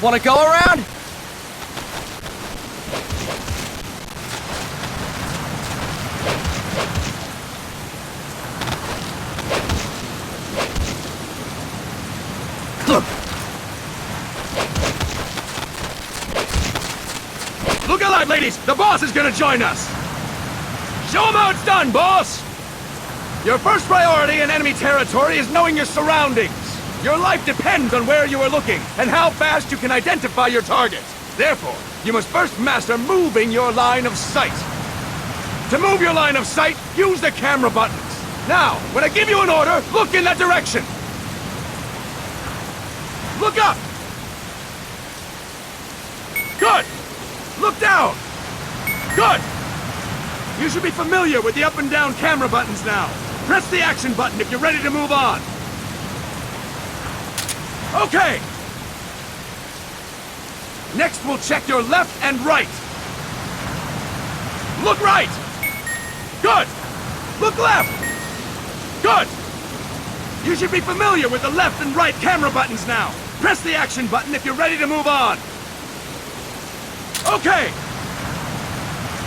Want to go around? Look alive, ladies! The boss is gonna join us! Show him how it's done, boss! Your first priority in enemy territory is knowing your surroundings. Your life depends on where you are looking and how fast you can identify your target. Therefore, you must first master moving your line of sight. To move your line of sight, use the camera buttons. Now, when I give you an order, look in that direction. Look up! Good! Look down! Good! You should be familiar with the up and down camera buttons now. Press the action button if you're ready to move on. Okay! Next we'll check your left and right. Look right! Good! Look left! Good! You should be familiar with the left and right camera buttons now. Press the action button if you're ready to move on. Okay!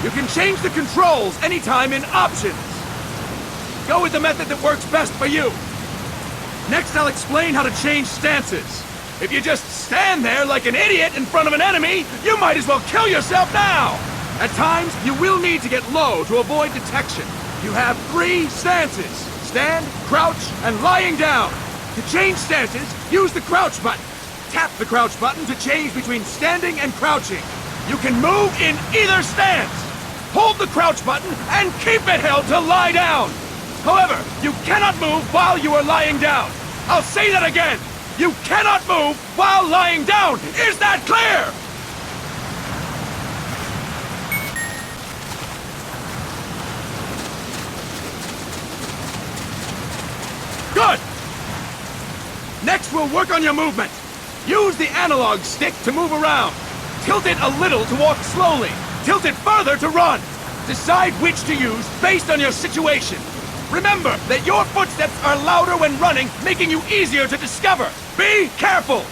You can change the controls anytime in Options. Go with the method that works best for you. Next, I'll explain how to change stances. If you just stand there like an idiot in front of an enemy, you might as well kill yourself now! At times, you will need to get low to avoid detection. You have 3 stances: stand, crouch, and lying down. To change stances, use the crouch button. Tap the crouch button to change between standing and crouching. You can move in either stance. Hold the crouch button and keep it held to lie down. However, you cannot move while you are lying down. I'll say that again. You cannot move while lying down. Is that clear? Good. Next, we'll work on your movement. Use the analog stick to move around. Tilt it a little to walk slowly. Tilt it further to run. Decide which to use based on your situation. Remember that your footsteps are louder when running, making you easier to discover. Be careful!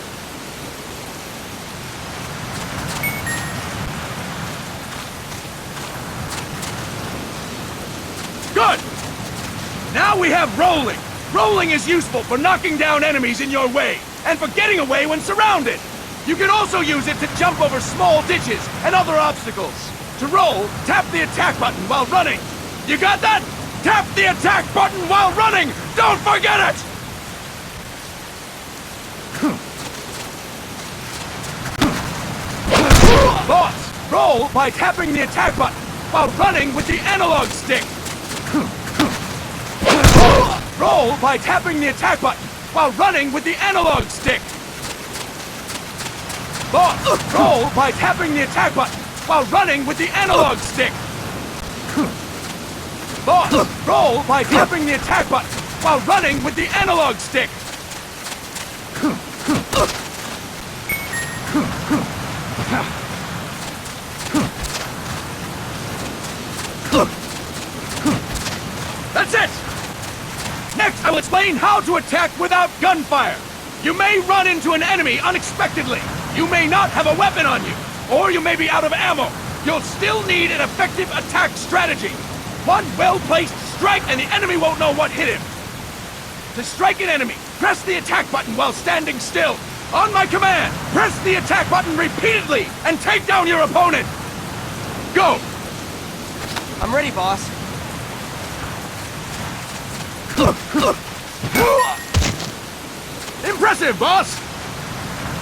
Good! Now we have rolling. Rolling is useful for knocking down enemies in your way, and for getting away when surrounded. You can also use it to jump over small ditches and other obstacles. To roll, tap the attack button while running. You got that? Tap the attack button while running! Don't forget it! Boss, roll by tapping the attack button while running with the analog stick. Roll by tapping the attack button while running with the analog stick. Boss, roll by tapping the attack button while running with the analog stick. Boss, roll by tapping the attack button while running with the analog stick. That's it! Next, I will explain how to attack without gunfire. You may run into an enemy unexpectedly. You may not have a weapon on you, or you may be out of ammo. You'll still need an effective attack strategy. One well-placed strike and the enemy won't know what hit him. To strike an enemy, press the attack button while standing still. On my command, press the attack button repeatedly and take down your opponent. Go! I'm ready, boss. Impressive, boss!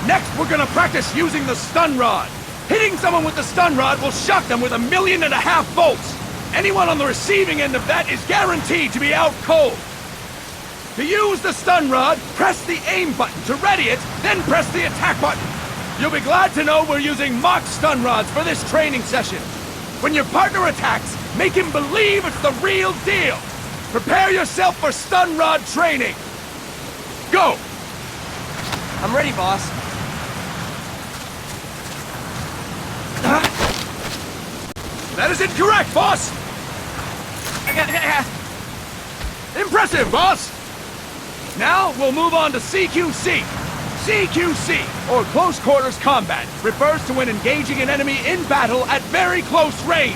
Next, we're gonna practice using the stun rod. Hitting someone with the stun rod will shock them with 1.5 million volts. Anyone on the receiving end of that is guaranteed to be out cold. To use the stun rod, press the aim button to ready it, then press the attack button. You'll be glad to know we're using mock stun rods for this training session. When your partner attacks, make him believe it's the real deal. Prepare yourself for stun rod training. Go! I'm ready, boss. That is incorrect, boss! Impressive, boss! Now, we'll move on to CQC. CQC, or Close Quarters Combat, refers to when engaging an enemy in battle at very close range.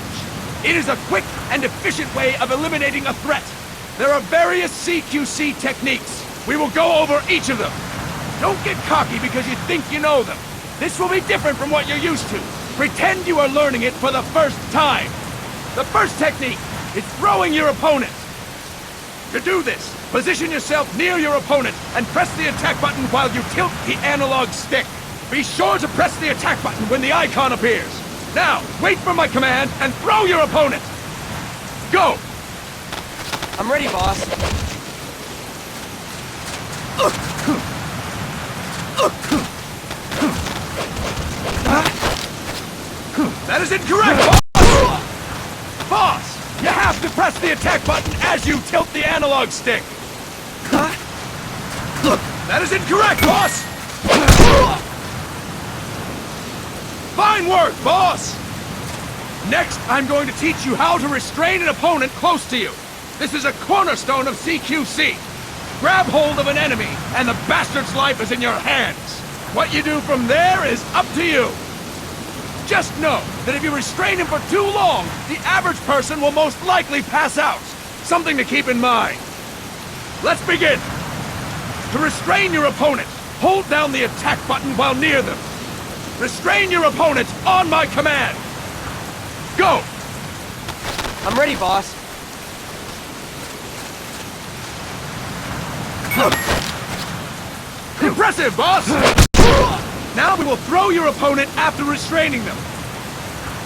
It is a quick and efficient way of eliminating a threat. There are various CQC techniques. We will go over each of them. Don't get cocky because you think you know them. This will be different from what you're used to. Pretend you are learning it for the first time. The first technique is throwing your opponent. To do this, position yourself near your opponent and press the attack button while you tilt the analog stick. Be sure to press the attack button when the icon appears. Now, wait for my command and throw your opponent. Go! I'm ready, boss. That is incorrect, boss! Boss, you have to press the attack button as you tilt the analog stick. That is incorrect, boss! Fine work, boss! Next, I'm going to teach you how to restrain an opponent close to you. This is a cornerstone of CQC. Grab hold of an enemy, and the bastard's life is in your hands. What you do from there is up to you. Just know that if you restrain him for too long, the average person will most likely pass out. Something to keep in mind. Let's begin. To restrain your opponent, hold down the attack button while near them. Restrain your opponent on my command. Go! I'm ready, boss. Impressive, boss! Now we will throw your opponent after restraining them.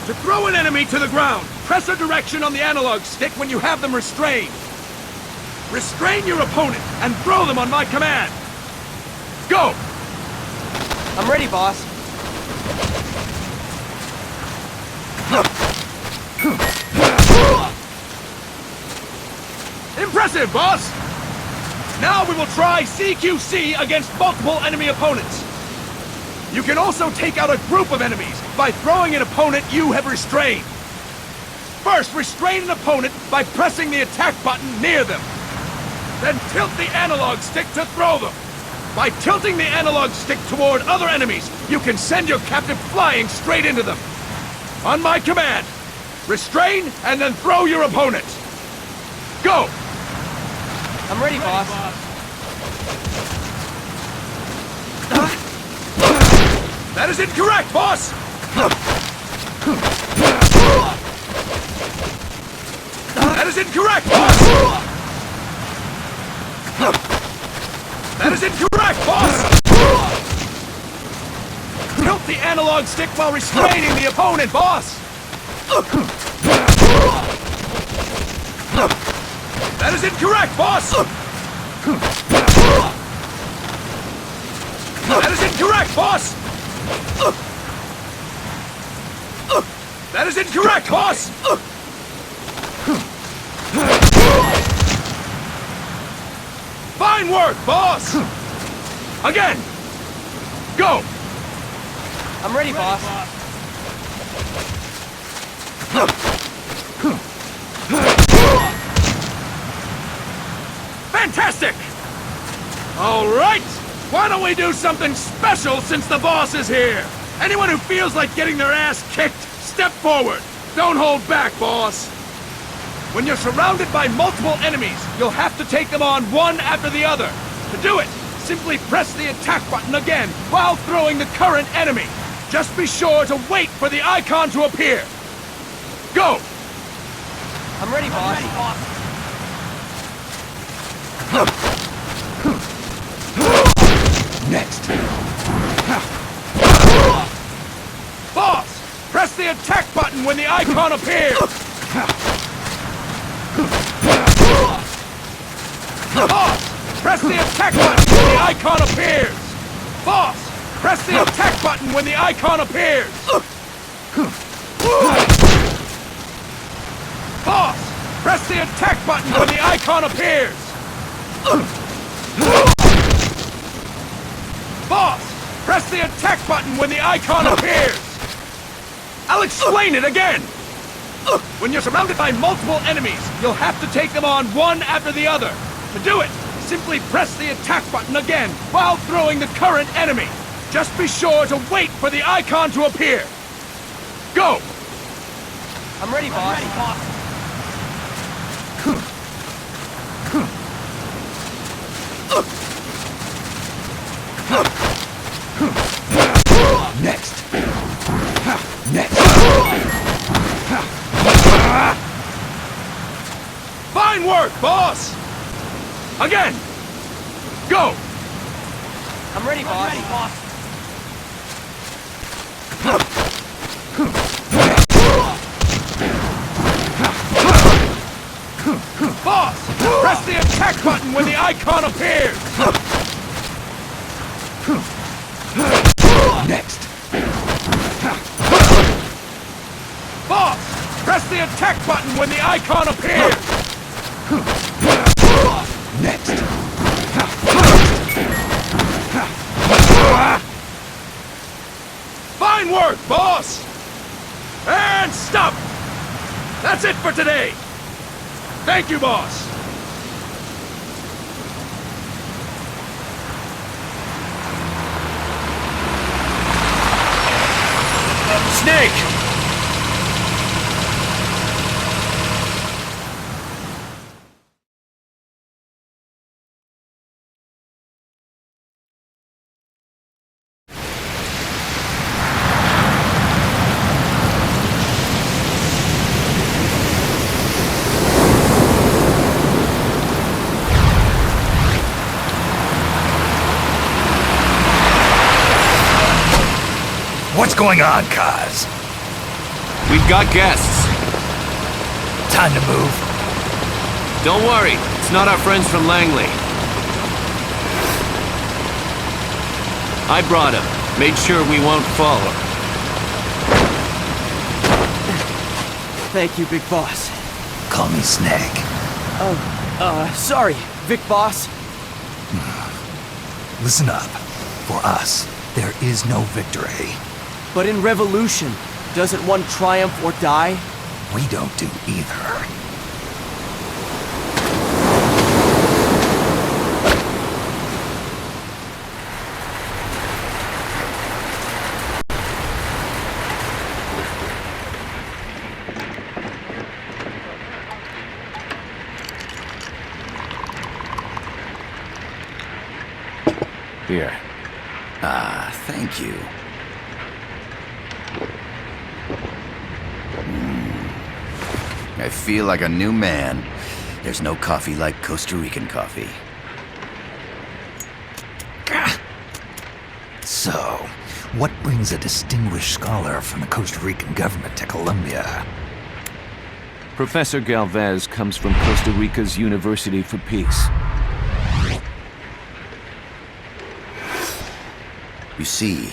To throw an enemy to the ground, press a direction on the analog stick when you have them restrained. Restrain your opponent and throw them on my command. Go! I'm ready, boss. Impressive, boss! Now we will try CQC against multiple enemy opponents. You can also take out a group of enemies by throwing an opponent you have restrained. First, restrain an opponent by pressing the attack button near them. Then tilt the analog stick to throw them. By tilting the analog stick toward other enemies, you can send your captive flying straight into them. On my command, restrain and then throw your opponent. Go! I'm ready, boss. That is incorrect, boss! That is incorrect, boss! That is incorrect, boss! Tilt the analog stick while restraining the opponent, boss! That is incorrect, boss! That is incorrect, boss! That is incorrect, boss! Fine work, boss! Again! Go! I'm ready, boss. Fantastic! All right! Why don't we do something special since the boss is here? Anyone who feels like getting their ass kicked, step forward. Don't hold back, boss. When you're surrounded by multiple enemies, you'll have to take them on one after the other. To do it, simply press the attack button again while throwing the current enemy. Just be sure to wait for the icon to appear. Go! I'm ready, boss. Next. Boss! Press the attack button when the icon appears! Boss! Press the attack button when the icon appears! Boss! Press the attack button when the icon appears! Boss! Press the attack button when the icon appears! Boss! Press the attack button when the icon appears! I'll explain it again! When you're surrounded by multiple enemies, you'll have to take them on one after the other. To do it, Simply press the attack button again while throwing the current enemy. Just be sure to wait for the icon to appear. Go! I'm ready, boss. Next. Next. Fine work, boss! Again! Go! I'm ready, boss. Boss! Press the attack button when the icon appears! Next. Boss! Press the attack button when the icon appears! Next. Fine work, boss! And stop! That's it for today! Thank you, boss! Snake! What's going on, Kaz? We've got guests. Time to move. Don't worry, it's not our friends from Langley. I brought him. Made sure we won't follow. Thank you, Big Boss. Call me Snake. Sorry, Vic Boss. Listen up. For us, there is no victory. But in Revolution, doesn't one triumph or die? We don't do either. Here. Thank you. I feel like a new man. There's no coffee like Costa Rican coffee. So, what brings a distinguished scholar from the Costa Rican government to Colombia? Professor Galvez comes from Costa Rica's University for Peace. You see,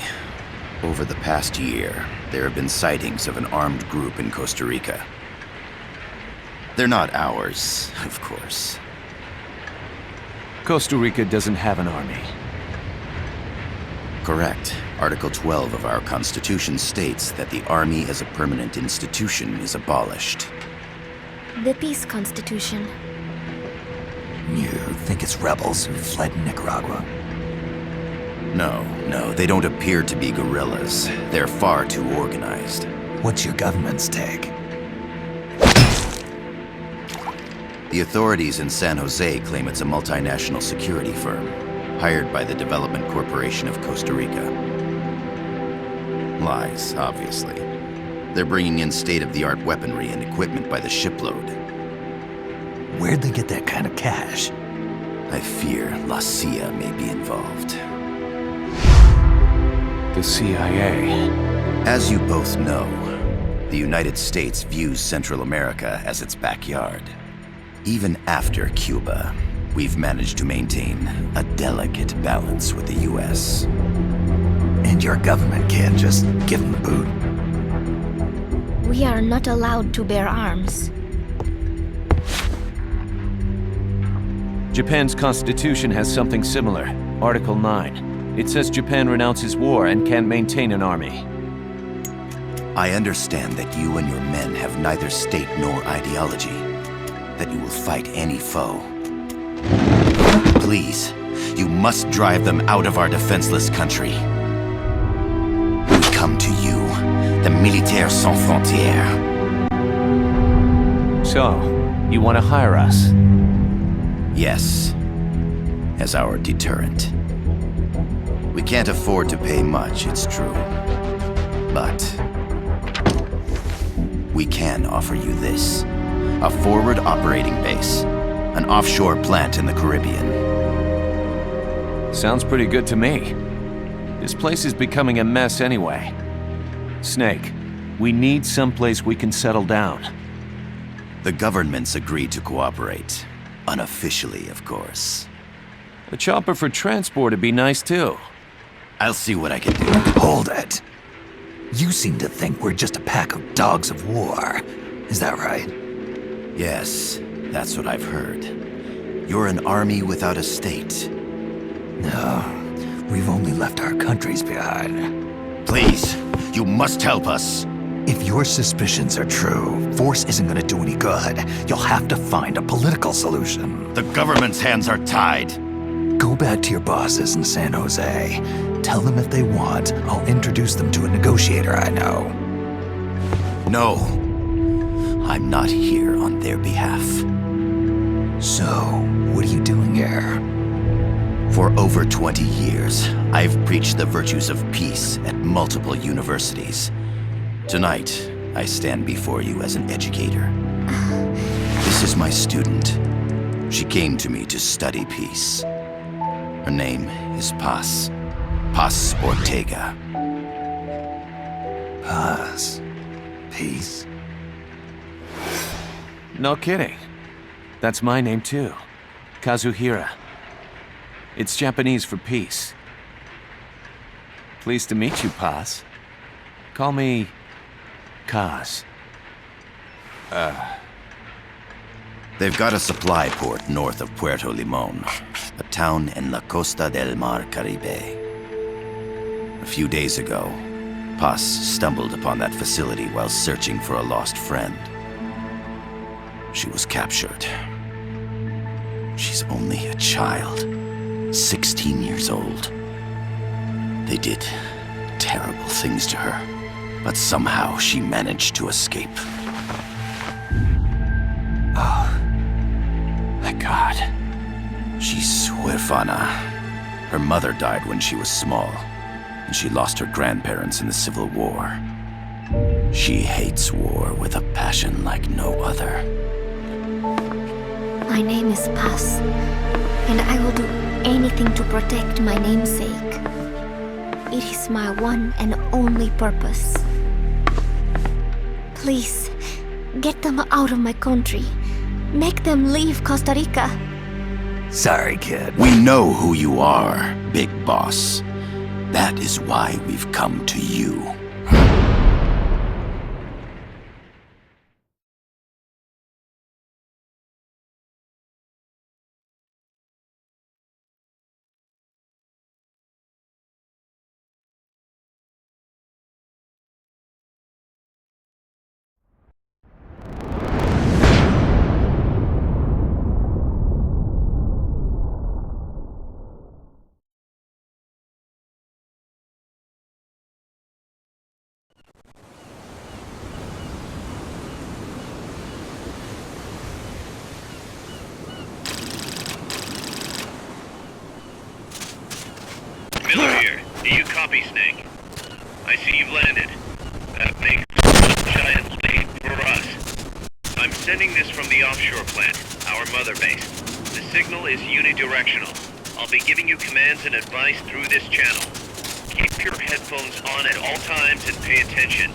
over the past year, there have been sightings of an armed group in Costa Rica. They're not ours, of course. Costa Rica doesn't have an army. Correct. Article 12 of our Constitution states that the Army as a permanent institution is abolished. The Peace Constitution. You think it's rebels who fled Nicaragua? No, they don't appear to be guerrillas. They're far too organized. What's your government's take? The authorities in San Jose claim it's a multinational security firm, hired by the Development Corporation of Costa Rica. Lies, obviously. They're bringing in state-of-the-art weaponry and equipment by the shipload. Where'd they get that kind of cash? I fear La CIA may be involved. The CIA. As you both know, the United States views Central America as its backyard. Even after Cuba, we've managed to maintain a delicate balance with the US. And your government can't just give them the boot? We are not allowed to bear arms. Japan's constitution has something similar. Article 9. It says Japan renounces war and can't maintain an army. I understand that you and your men have neither state nor ideology. That you will fight any foe. Please, you must drive them out of our defenseless country. We come to you, the Militaires Sans Frontières. So, you want to hire us? Yes, as our deterrent. We can't afford to pay much, it's true. But we can offer you this. A forward operating base. An offshore plant in the Caribbean. Sounds pretty good to me. This place is becoming a mess anyway. Snake, we need someplace we can settle down. The government's agreed to cooperate. Unofficially, of course. A chopper for transport would be nice too. I'll see what I can do. Hold it. You seem to think we're just a pack of dogs of war. Is that right? Yes, that's what I've heard. You're an army without a state. No, we've only left our countries behind. Please, you must help us. If your suspicions are true, force isn't gonna do any good. You'll have to find a political solution. The government's hands are tied. Go back to your bosses in San Jose. Tell them if they want, I'll introduce them to a negotiator I know. No, I'm not here on their behalf. So, what are you doing here? For over 20 years, I've preached the virtues of peace at multiple universities. Tonight, I stand before you as an educator. This is my student. She came to me to study peace. Her name is Paz. Paz Ortega. Paz. Peace. No kidding. That's my name too. Kazuhira. It's Japanese for peace. Pleased to meet you, Paz. Call me Kaz. They've got a supply port north of Puerto Limon, a town in la Costa del Mar Caribe. A few days ago, Paz stumbled upon that facility while searching for a lost friend. She was captured. She's only a child, 16 years old. They did terrible things to her, but somehow she managed to escape. My God. She's huérfana. Her mother died when she was small, and she lost her grandparents in the Civil War. She hates war with a passion like no other. My name is Paz, and I will do anything to protect my namesake. It is my one and only purpose. Please, get them out of my country. Make them leave Costa Rica. Sorry, kid. We know who you are, Big Boss. That is why we've come to you. Miller here. Do you copy, Snake? I see you've landed. That makes a giant lead for us. I'm sending this from the offshore plant, our mother base. The signal is unidirectional. I'll be giving you commands and advice through this channel. Keep your headphones on at all times and pay attention.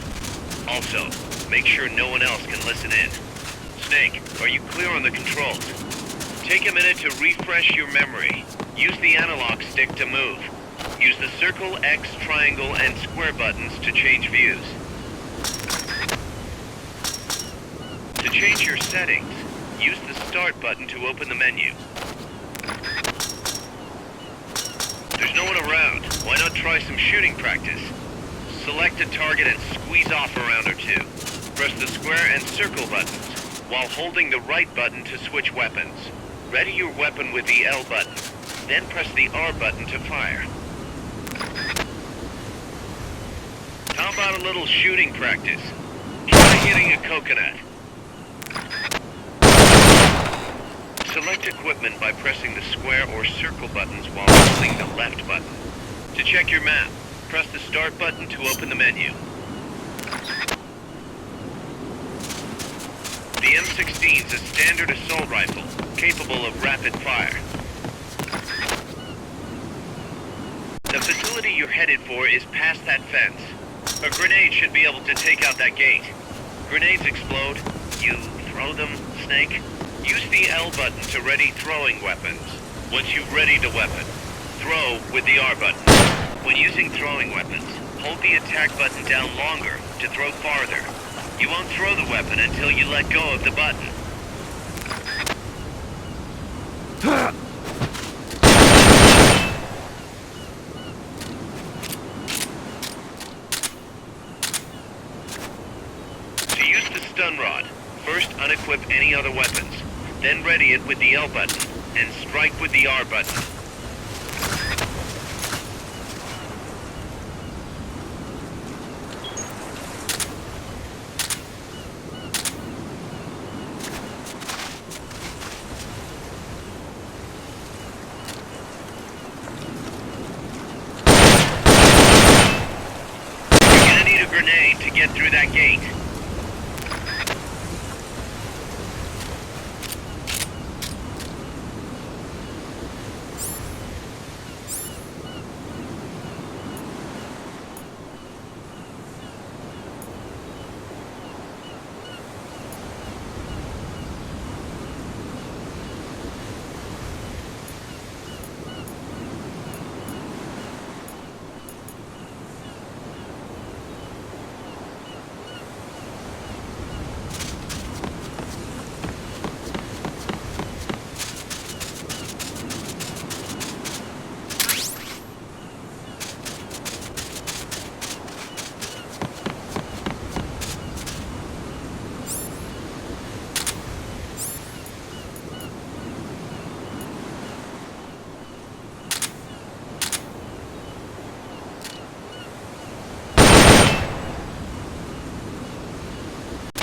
Also, make sure no one else can listen in. Snake, are you clear on the controls? Take a minute to refresh your memory. Use the analog stick to move. Use the circle, X, triangle, and square buttons to change views. To change your settings, use the start button to open the menu. There's no one around. Why not try some shooting practice? Select a target and squeeze off a round or two. Press the square and circle buttons, while holding the right button to switch weapons. Ready your weapon with the L button. then press the R button to fire. How about a little shooting practice? Try hitting a coconut. Select equipment by pressing the square or circle buttons while holding the left button. To check your map, press the start button to open the menu. The M16's a standard assault rifle, capable of rapid fire. The facility you're headed for is past that fence. A grenade should be able to take out that gate. Grenades explode. You throw them, Snake? Use the L button to ready throwing weapons. Once you've readied a weapon, throw with the R button. When using throwing weapons, hold the attack button down longer to throw farther. You won't throw the weapon until you let go of the button. To use the stun rod, first unequip any other weapons, then ready it with the L button, and strike with the R button. You're gonna need a grenade to get through that gate.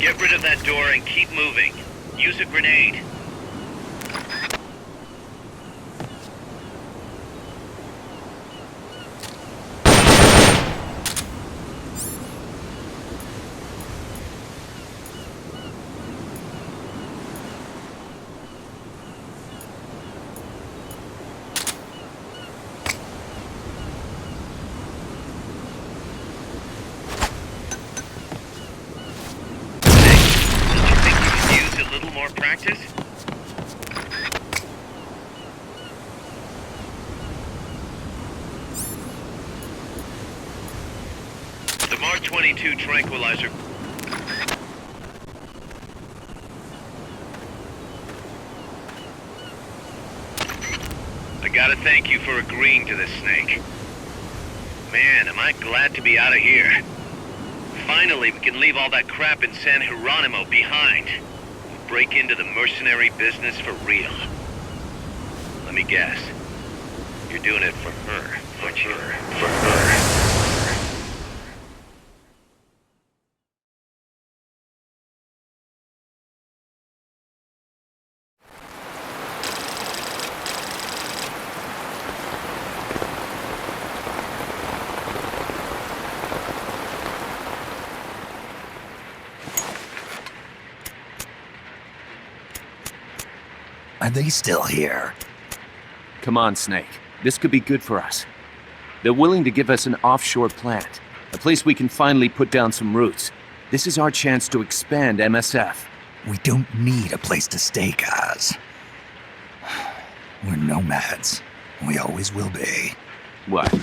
Get rid of that door and keep moving. Use a grenade. More practice? The Mark 22 tranquilizer. I gotta thank you for agreeing to this, Snake. Man, am I glad to be out of here. Finally, we can leave all that crap in San Geronimo behind. Break into the mercenary business for real. Let me guess. You're doing it for her, aren't you? For her. Are they still here? Come on, Snake. This could be good for us. They're willing to give us an offshore plant, a place we can finally put down some roots. This is our chance to expand MSF. We don't need a place to stay, Kaz. We're nomads. We always will be. What?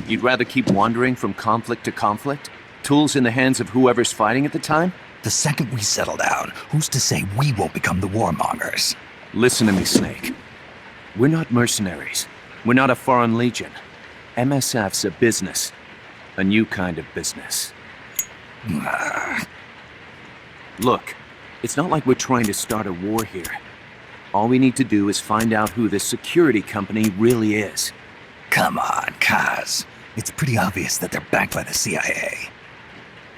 You'd rather keep wandering from conflict to conflict? Tools in the hands of whoever's fighting at the time? The second we settle down, who's to say we won't become the warmongers? Listen to me, Snake. We're not mercenaries. We're not a foreign legion. MSF's a business. A new kind of business. Look, it's not like we're trying to start a war here. All we need to do is find out who this security company really is. Come on, Kaz. It's pretty obvious that they're backed by the CIA.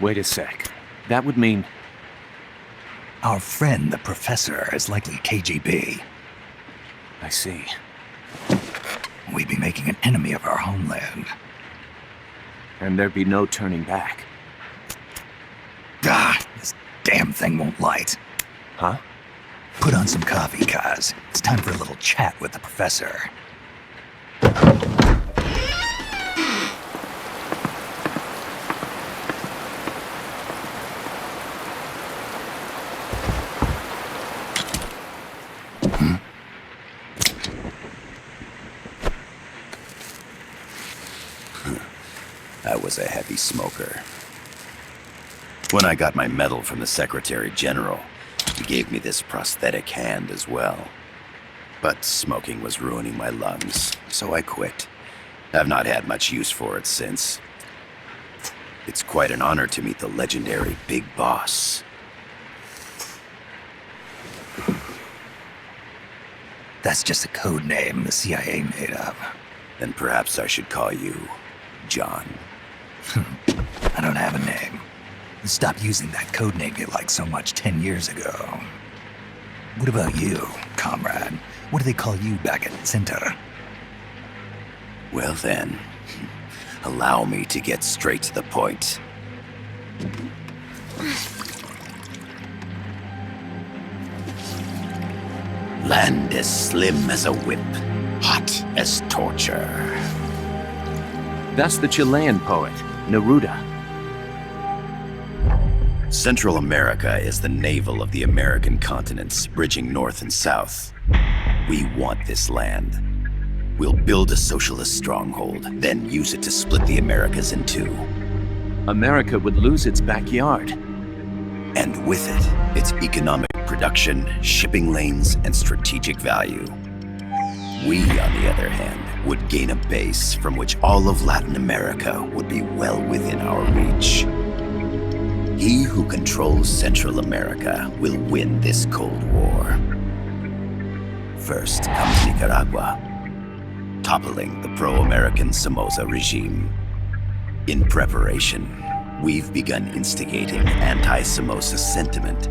Wait a sec. That would mean... Our friend, the Professor, is likely KGB. I see. We'd be making an enemy of our homeland. And there'd be no turning back. This damn thing won't light. Huh? Put on some coffee, Kaz. It's time for a little chat with the Professor. I was a heavy smoker. When I got my medal from the Secretary General, he gave me this prosthetic hand as well. But smoking was ruining my lungs, so I quit. I've not had much use for it since. It's quite an honor to meet the legendary Big Boss. That's just a code name the CIA made up. Then perhaps I should call you John. I don't have a name. Stop using that code name you liked so much 10 years ago. What about you, comrade? What do they call you back at Center? Well then, allow me to get straight to the point. Land as slim as a whip, hot as torture. That's the Chilean poet, Neruda. Central America is the navel of the American continents, bridging north and south. We want this land. We'll build a socialist stronghold, then use it to split the Americas in two. America would lose its backyard. And with it, its economic production, shipping lanes, and strategic value. We, on the other hand, would gain a base from which all of Latin America would be well within our reach. He who controls Central America will win this Cold War. First comes Nicaragua, toppling the pro-American Somoza regime. In preparation, we've begun instigating anti-Somoza sentiment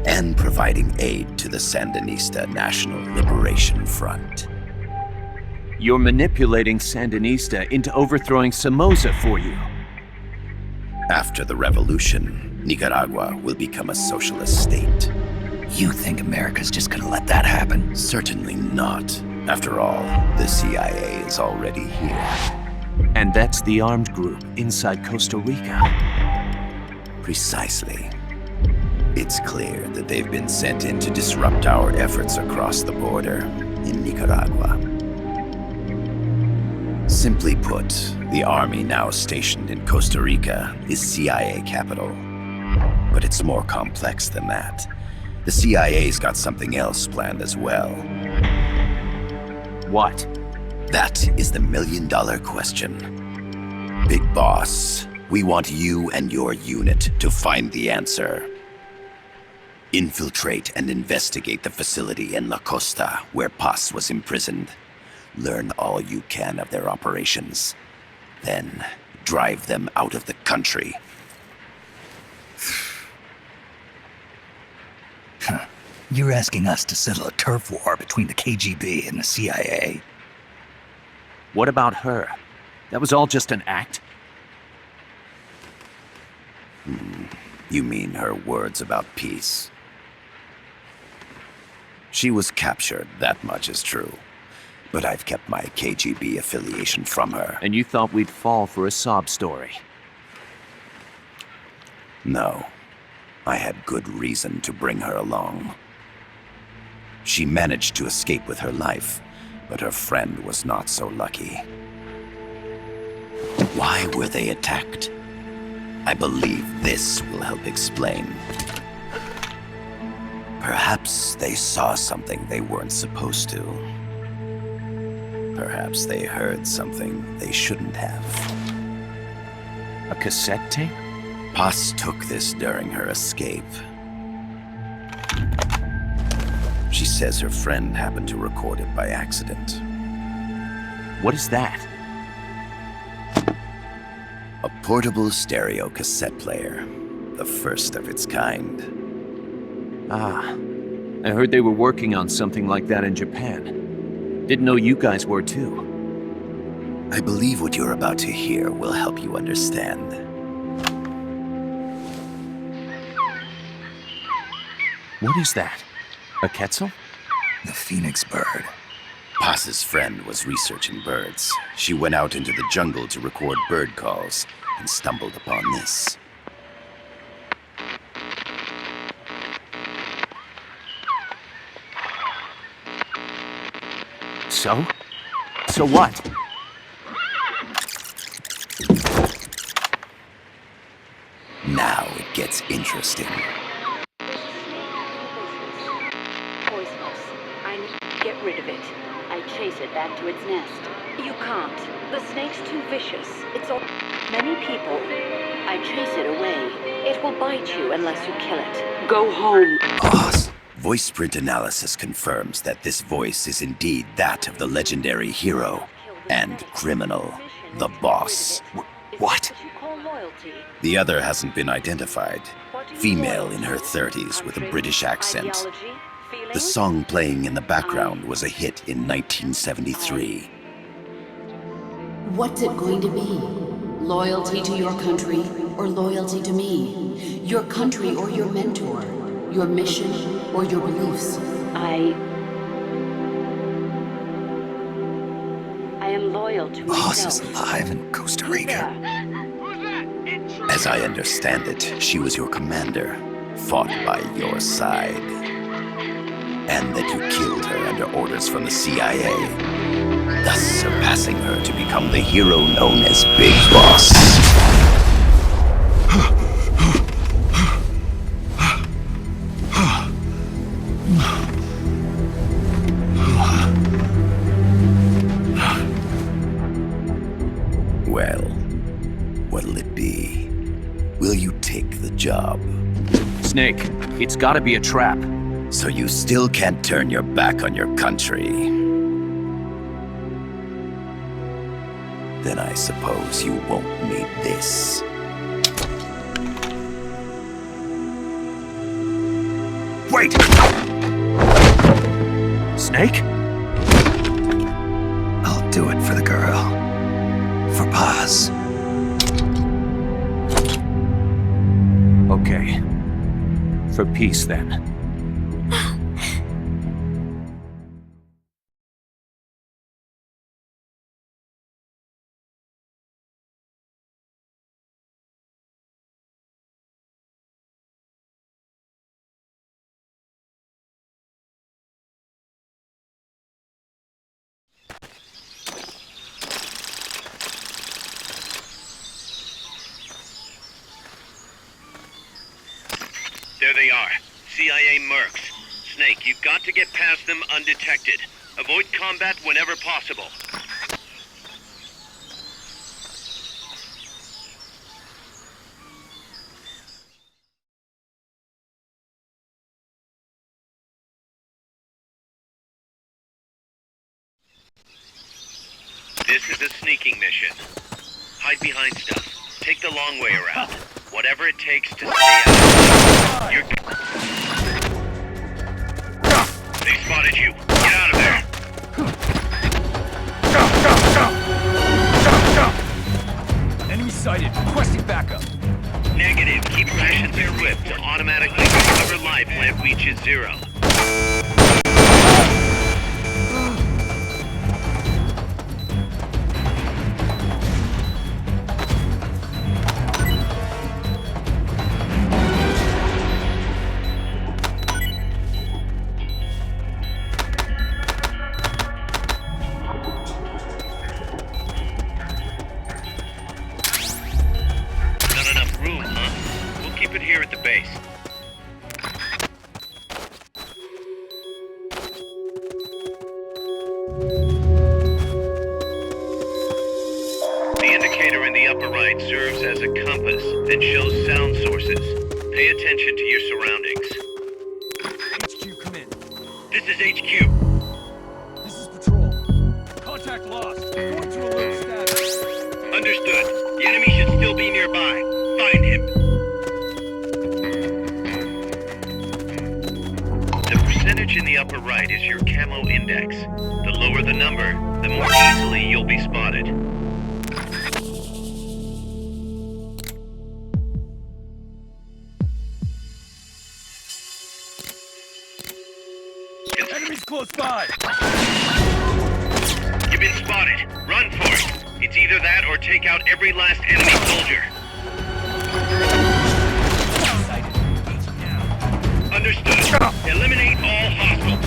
and providing aid to the Sandinista National Liberation Front. You're manipulating Sandinista into overthrowing Somoza for you. After the revolution, Nicaragua will become a socialist state. You think America's just gonna let that happen? Certainly not. After all, the CIA is already here. And that's the armed group inside Costa Rica. Precisely. It's clear that they've been sent in to disrupt our efforts across the border in Nicaragua. Simply put, the army now stationed in Costa Rica is CIA capital. But it's more complex than that. The CIA's got something else planned as well. What? That is the million-dollar question. Big Boss, we want you and your unit to find the answer. Infiltrate and investigate the facility in La Costa where Paz was imprisoned. Learn all you can of their operations. Then, drive them out of the country. You're asking us to settle a turf war between the KGB and the CIA? What about her? That was all just an act? You mean her words about peace? She was captured, that much is true. But I've kept my KGB affiliation from her. And you thought we'd fall for a sob story? No. I had good reason to bring her along. She managed to escape with her life, but her friend was not so lucky. Why were they attacked? I believe this will help explain. Perhaps they saw something they weren't supposed to. Perhaps they heard something they shouldn't have. A cassette tape? Paz took this during her escape. She says her friend happened to record it by accident. What is that? A portable stereo cassette player. The first of its kind. Ah, I heard they were working on something like that in Japan. Didn't know you guys were too. I believe what you're about to hear will help you understand. What is that? A Quetzal? The phoenix bird. Paz's friend was researching birds. She went out into the jungle to record bird calls and stumbled upon this. So? So what? Now it gets interesting. Poisonous. I need to get rid of it. I chase it back to its nest. You can't. The snake's too vicious. It's all... Many people. I chase it away. It will bite you unless you kill it. Go home. Boss. Voice print analysis confirms that this voice is indeed that of the legendary hero and criminal, the boss. What? The other hasn't been identified. Female in her 30s with a British accent. The song playing in the background was a hit in 1973. What's it going to be? Loyalty to your country or loyalty to me? Your country or your mentor? Your mission or your beliefs? I am loyal to Boss myself. is alive in Costa Rica. As I understand it, she was your commander, fought by your side. And that you killed her under orders from the CIA, thus surpassing her to become the hero known as Big Boss. Well, what'll it be? Will you take the job? Snake, it's gotta be a trap. So you still can't turn your back on your country? Then I suppose you won't need this. Wait! Snake? I'll do it for the girl. For Paz. Okay. For peace, then. There they are. CIA mercs. Snake, you've got to get past them undetected. Avoid combat whenever possible. This is a sneaking mission. Hide behind stuff. Take the long way around. Whatever it takes to stay out. You're... They spotted you. Get out of there. Enemy sighted. Requesting backup. Negative. Keep rations equipped to automatically recover life when it reaches 0. Not enough room, huh? We'll keep it here at the base. The indicator in the upper right serves as a compass that shows sound sources. Pay attention to your surroundings. HQ, come in. This is HQ. This is Patrol. Contact lost. Going to alert status. Understood. The enemy should still be nearby. Find him. The percentage in the upper right is your camo index. The lower the number, the more easily you'll be spotted. Enemies close by. You've been spotted. Run for it. It's either that or take out every last enemy soldier. Understood. Eliminate all hostiles.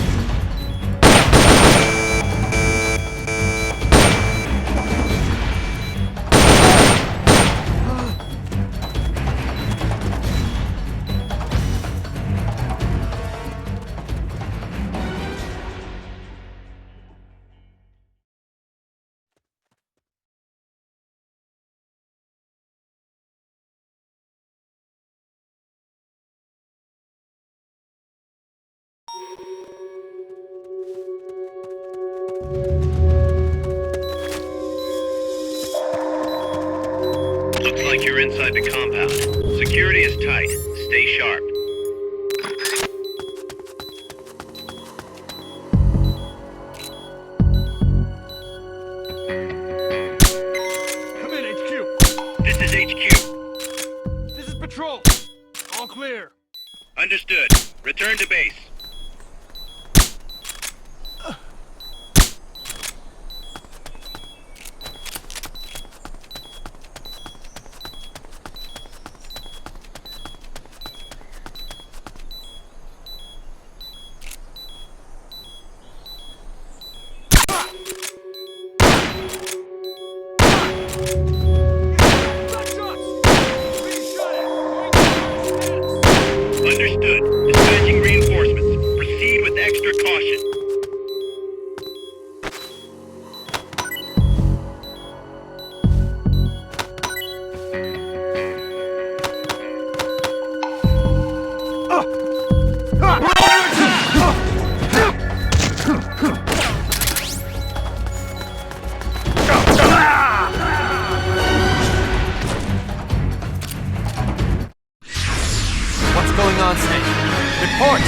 Looks like you're inside the compound. Security is tight. Stay sharp.